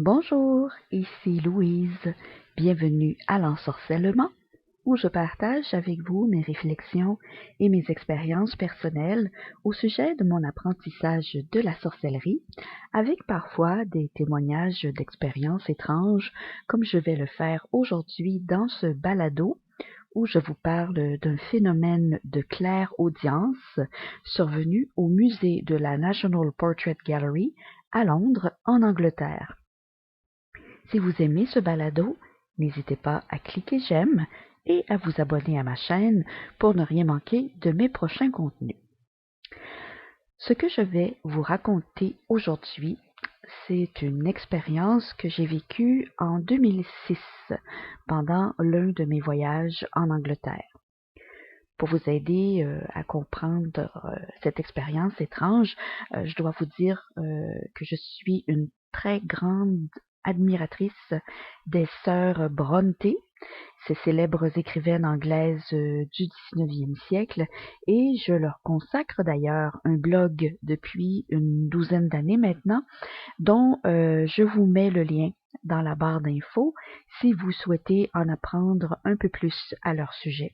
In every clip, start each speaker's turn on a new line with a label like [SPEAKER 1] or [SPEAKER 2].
[SPEAKER 1] Bonjour, ici Louise. Bienvenue à l'ensorcellement, où je partage avec vous mes réflexions et mes expériences personnelles au sujet de mon apprentissage de la sorcellerie, avec parfois des témoignages d'expériences étranges, comme je vais le faire aujourd'hui dans ce balado, où je vous parle d'un phénomène de clairaudience survenu au musée de la National Portrait Gallery à Londres, en Angleterre. Si vous aimez ce balado, n'hésitez pas à cliquer j'aime et à vous abonner à ma chaîne pour ne rien manquer de mes prochains contenus. Ce que je vais vous raconter aujourd'hui, c'est une expérience que j'ai vécue en 2006 pendant l'un de mes voyages en Angleterre. Pour vous aider à comprendre cette expérience étrange, je dois vous dire que je suis une très grande admiratrice des sœurs Brontë, ces célèbres écrivaines anglaises du 19e siècle, et je leur consacre d'ailleurs un blog depuis une douzaine d'années maintenant, dont je vous mets le lien dans la barre d'infos si vous souhaitez en apprendre un peu plus à leur sujet.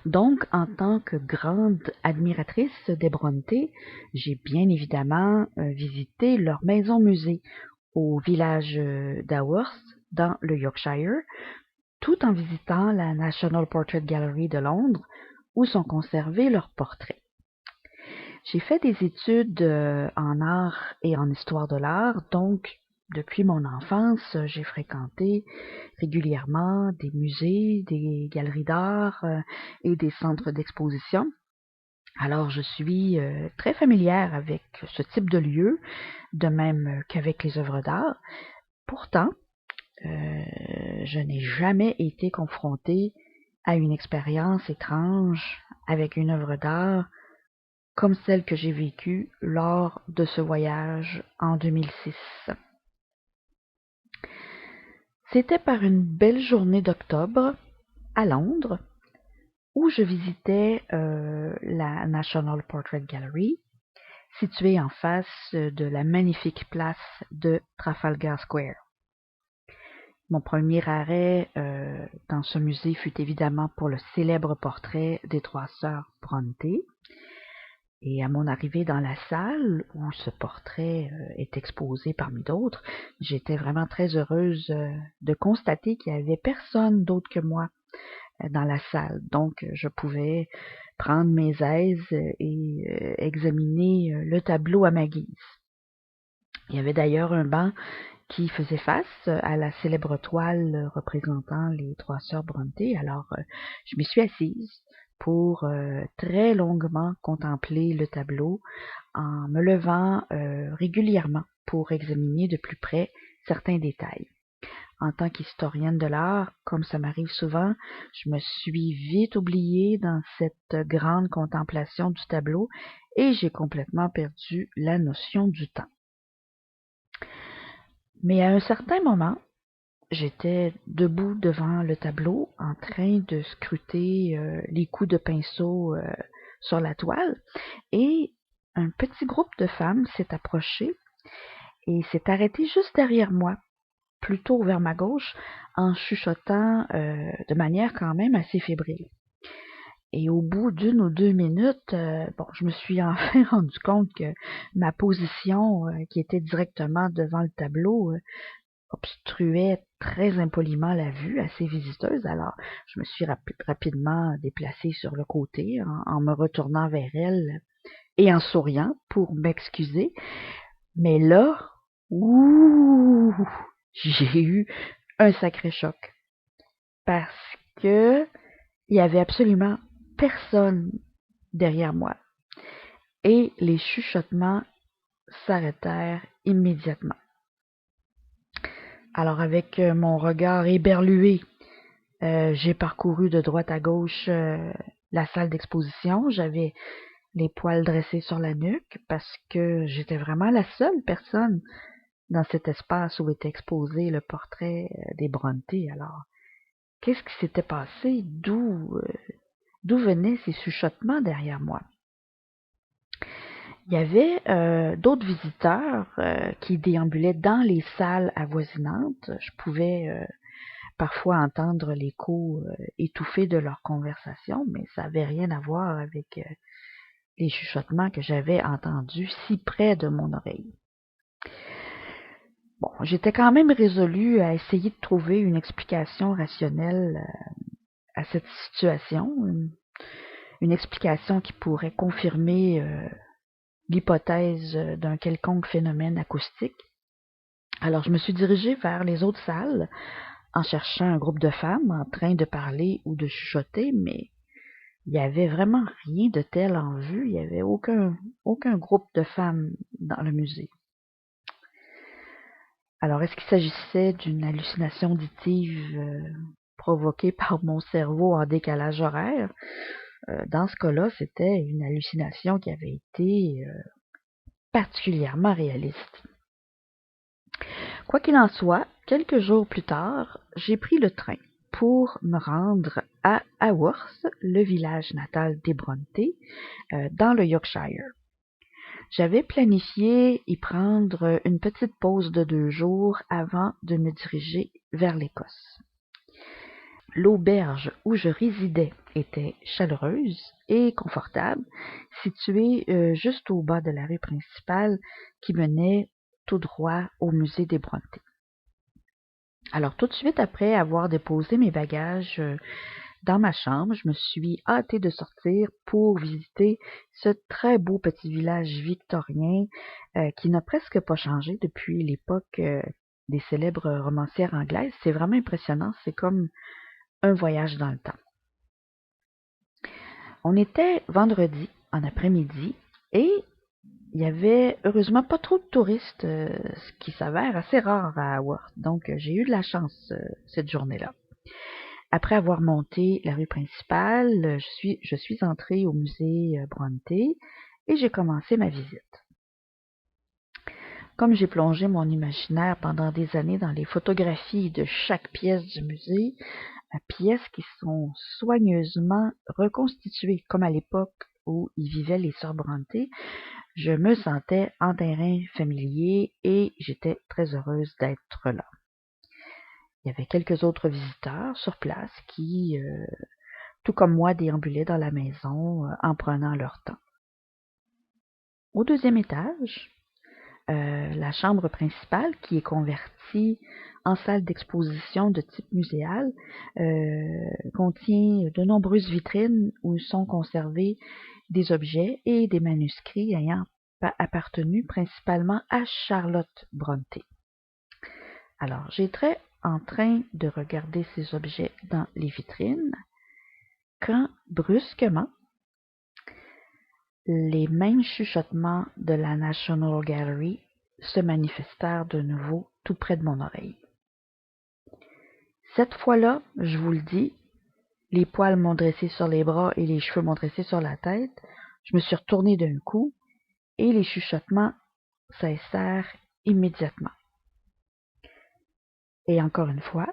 [SPEAKER 1] Donc, en tant que grande admiratrice des Brontë, j'ai bien évidemment visité leur maison-musée au village d'Haworth, dans le Yorkshire, tout en visitant la National Portrait Gallery de Londres, où sont conservés leurs portraits. J'ai fait des études en art et en histoire de l'art, donc depuis mon enfance, j'ai fréquenté régulièrement des musées, des galeries d'art et des centres d'exposition. Alors, je suis très familière avec ce type de lieu, de même qu'avec les œuvres d'art. Pourtant, je n'ai jamais été confrontée à une expérience étrange avec une œuvre d'art comme celle que j'ai vécue lors de ce voyage en 2006. C'était par une belle journée d'octobre à Londres, où je visitais la National Portrait Gallery, située en face de la magnifique place de Trafalgar Square. Mon premier arrêt dans ce musée fut évidemment pour le célèbre portrait des trois sœurs Brontë. Et à mon arrivée dans la salle où ce portrait est exposé parmi d'autres, j'étais vraiment très heureuse de constater qu'il n'y avait personne d'autre que moi dans la salle. Donc, je pouvais prendre mes aises et examiner le tableau à ma guise. Il y avait d'ailleurs un banc qui faisait face à la célèbre toile représentant les trois sœurs Brontë. Alors, je m'y suis assise pour très longuement contempler le tableau en me levant régulièrement pour examiner de plus près certains détails. En tant qu'historienne de l'art, comme ça m'arrive souvent, je me suis vite oubliée dans cette grande contemplation du tableau et j'ai complètement perdu la notion du temps. Mais à un certain moment, j'étais debout devant le tableau en train de scruter les coups de pinceau sur la toile et un petit groupe de femmes s'est approché et s'est arrêté juste derrière moi, plutôt vers ma gauche, en chuchotant de manière quand même assez fébrile. Et au bout d'une ou deux minutes, je me suis enfin rendu compte que ma position, qui était directement devant le tableau, obstruait très impoliment la vue à ces visiteuses. Alors, je me suis rapidement déplacée sur le côté en me retournant vers elles et en souriant pour m'excuser. Mais là, ouh, j'ai eu un sacré choc parce que il y avait absolument personne derrière moi et les chuchotements s'arrêtèrent immédiatement. Alors avec mon regard éberlué, j'ai parcouru de droite à gauche la salle d'exposition. J'avais les poils dressés sur la nuque parce que j'étais vraiment la seule personne dans cet espace où était exposé le portrait des Brontë. Alors, qu'est-ce qui s'était passé? D'où venaient ces chuchotements derrière moi? Il y avait d'autres visiteurs qui déambulaient dans les salles avoisinantes. Je pouvais parfois entendre l'écho étouffé de leur conversation, mais ça n'avait rien à voir avec les chuchotements que j'avais entendus si près de mon oreille. Bon, j'étais quand même résolue à essayer de trouver une explication rationnelle à cette situation, une explication qui pourrait confirmer l'hypothèse d'un quelconque phénomène acoustique. Alors, je me suis dirigée vers les autres salles en cherchant un groupe de femmes en train de parler ou de chuchoter, mais il n'y avait vraiment rien de tel en vue. Il n'y avait aucun groupe de femmes dans le musée. Alors, est-ce qu'il s'agissait d'une hallucination auditive provoquée par mon cerveau en décalage horaire? Dans ce cas-là, c'était une hallucination qui avait été particulièrement réaliste. Quoi qu'il en soit, quelques jours plus tard, j'ai pris le train pour me rendre à Haworth, le village natal des Brontë, dans le Yorkshire. J'avais planifié y prendre une petite pause de 2 jours avant de me diriger vers l'Écosse. L'auberge où je résidais était chaleureuse et confortable, située juste au bas de la rue principale qui menait tout droit au musée des Brontë. Alors tout de suite après avoir déposé mes bagages dans ma chambre, je me suis hâtée de sortir pour visiter ce très beau petit village victorien qui n'a presque pas changé depuis l'époque des célèbres romancières anglaises. C'est vraiment impressionnant, c'est comme un voyage dans le temps. On était vendredi en après-midi et il y avait heureusement pas trop de touristes, ce qui s'avère assez rare à Haworth. Donc j'ai eu de la chance cette journée-là. Après avoir monté la rue principale, je suis entrée au musée Brontë et j'ai commencé ma visite. Comme j'ai plongé mon imaginaire pendant des années dans les photographies de chaque pièce du musée, pièces qui sont soigneusement reconstituées comme à l'époque où y vivaient les sœurs Brontë, je me sentais en terrain familier et j'étais très heureuse d'être là. Il y avait quelques autres visiteurs sur place qui, tout comme moi, déambulaient dans la maison en prenant leur temps. Au 2e étage, la chambre principale, qui est convertie en salle d'exposition de type muséal, contient de nombreuses vitrines où sont conservés des objets et des manuscrits ayant appartenu principalement à Charlotte Brontë. Alors, j'étais en train de regarder ces objets dans les vitrines quand, brusquement, les mêmes chuchotements de la National Gallery se manifestèrent de nouveau tout près de mon oreille. Cette fois-là, je vous le dis, les poils m'ont dressé sur les bras et les cheveux m'ont dressé sur la tête. Je me suis retournée d'un coup et les chuchotements cessèrent immédiatement. Et encore une fois,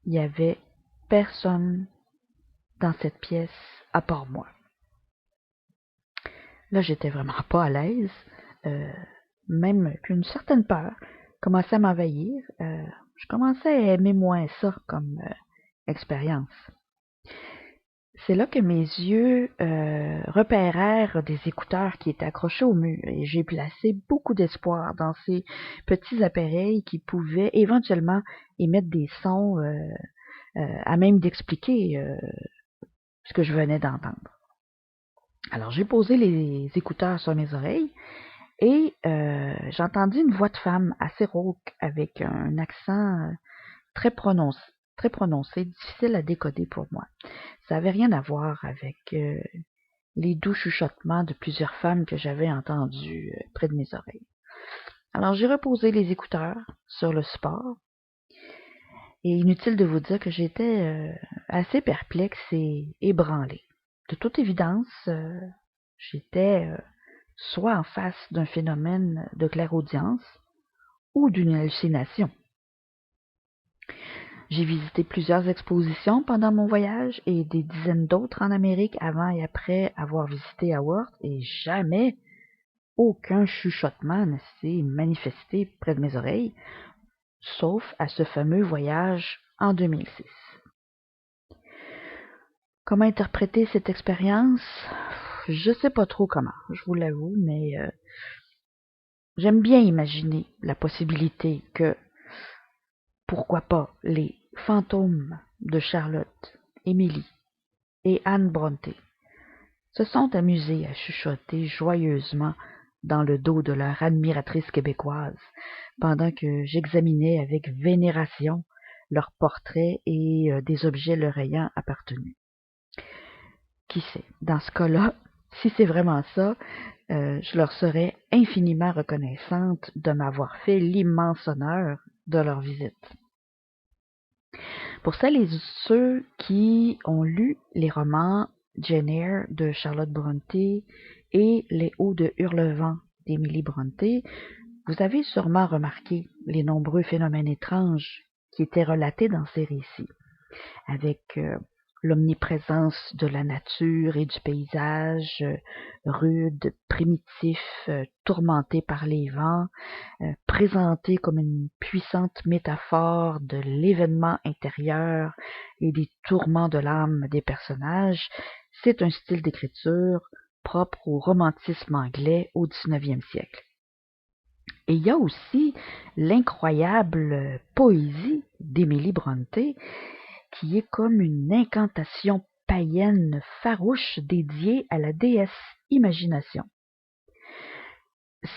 [SPEAKER 1] il n'y avait personne dans cette pièce à part moi. Là, j'étais vraiment pas à l'aise, même qu'une certaine peur commençait à m'envahir. Je commençais à aimer moins ça comme expérience. C'est là que mes yeux repérèrent des écouteurs qui étaient accrochés au mur et j'ai placé beaucoup d'espoir dans ces petits appareils qui pouvaient éventuellement émettre des sons à même d'expliquer ce que je venais d'entendre. Alors j'ai posé les écouteurs sur mes oreilles et j'entendis une voix de femme assez rauque avec un accent très prononcé, difficile à décoder pour moi. Ça n'avait rien à voir avec les doux chuchotements de plusieurs femmes que j'avais entendus près de mes oreilles. Alors j'ai reposé les écouteurs sur le support et inutile de vous dire que j'étais assez perplexe et ébranlée. De toute évidence, j'étais soit en face d'un phénomène de clairaudience ou d'une hallucination. J'ai visité plusieurs expositions pendant mon voyage et des dizaines d'autres en Amérique avant et après avoir visité Haworth et jamais aucun chuchotement ne s'est manifesté près de mes oreilles, sauf à ce fameux voyage en 2006. Comment interpréter cette expérience? Je sais pas trop comment, je vous l'avoue, mais j'aime bien imaginer la possibilité que, pourquoi pas, les fantômes de Charlotte, Émilie et Anne Brontë se sont amusés à chuchoter joyeusement dans le dos de leur admiratrice québécoise, pendant que j'examinais avec vénération leurs portraits et des objets leur ayant appartenu. Qui sait, dans ce cas-là, si c'est vraiment ça, je leur serais infiniment reconnaissante de m'avoir fait l'immense honneur de leur visite. Pour celles et ceux qui ont lu les romans Jane Eyre de Charlotte Brontë et Les Hauts de Hurlevent d'Émilie Brontë, vous avez sûrement remarqué les nombreux phénomènes étranges qui étaient relatés dans ces récits, avec l'omniprésence de la nature et du paysage, rude, primitif, tourmenté par les vents, présenté comme une puissante métaphore de l'événement intérieur et des tourments de l'âme des personnages. C'est un style d'écriture propre au romantisme anglais au XIXe siècle. Et il y a aussi l'incroyable poésie d'Émilie Brontë, qui est comme une incantation païenne farouche dédiée à la déesse Imagination.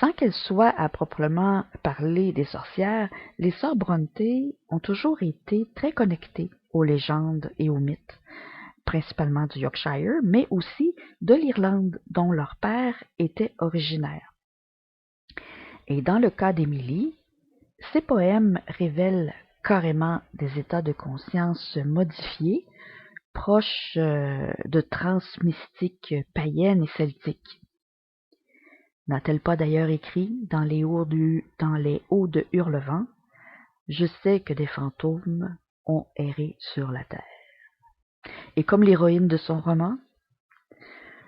[SPEAKER 1] Sans qu'elle soit à proprement parler des sorcières, les sœurs Brontë ont toujours été très connectées aux légendes et aux mythes, principalement du Yorkshire, mais aussi de l'Irlande, dont leur père était originaire. Et dans le cas d'Émilie, ces poèmes révèlent carrément des états de conscience modifiés, proches de transes mystiques païennes et celtiques. N'a-t-elle pas d'ailleurs écrit dans les hauts de Hurlevent, « Je sais que des fantômes ont erré sur la terre ». Et comme l'héroïne de son roman,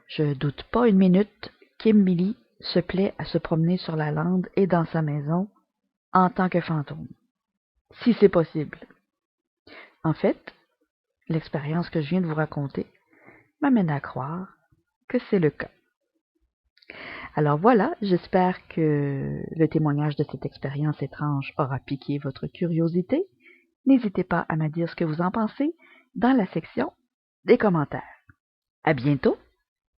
[SPEAKER 1] je doute pas une minute qu'Émilie se plaît à se promener sur la lande et dans sa maison en tant que fantôme, si c'est possible. En fait, l'expérience que je viens de vous raconter m'amène à croire que c'est le cas. Alors voilà, j'espère que le témoignage de cette expérience étrange aura piqué votre curiosité. N'hésitez pas à me dire ce que vous en pensez dans la section des commentaires. À bientôt!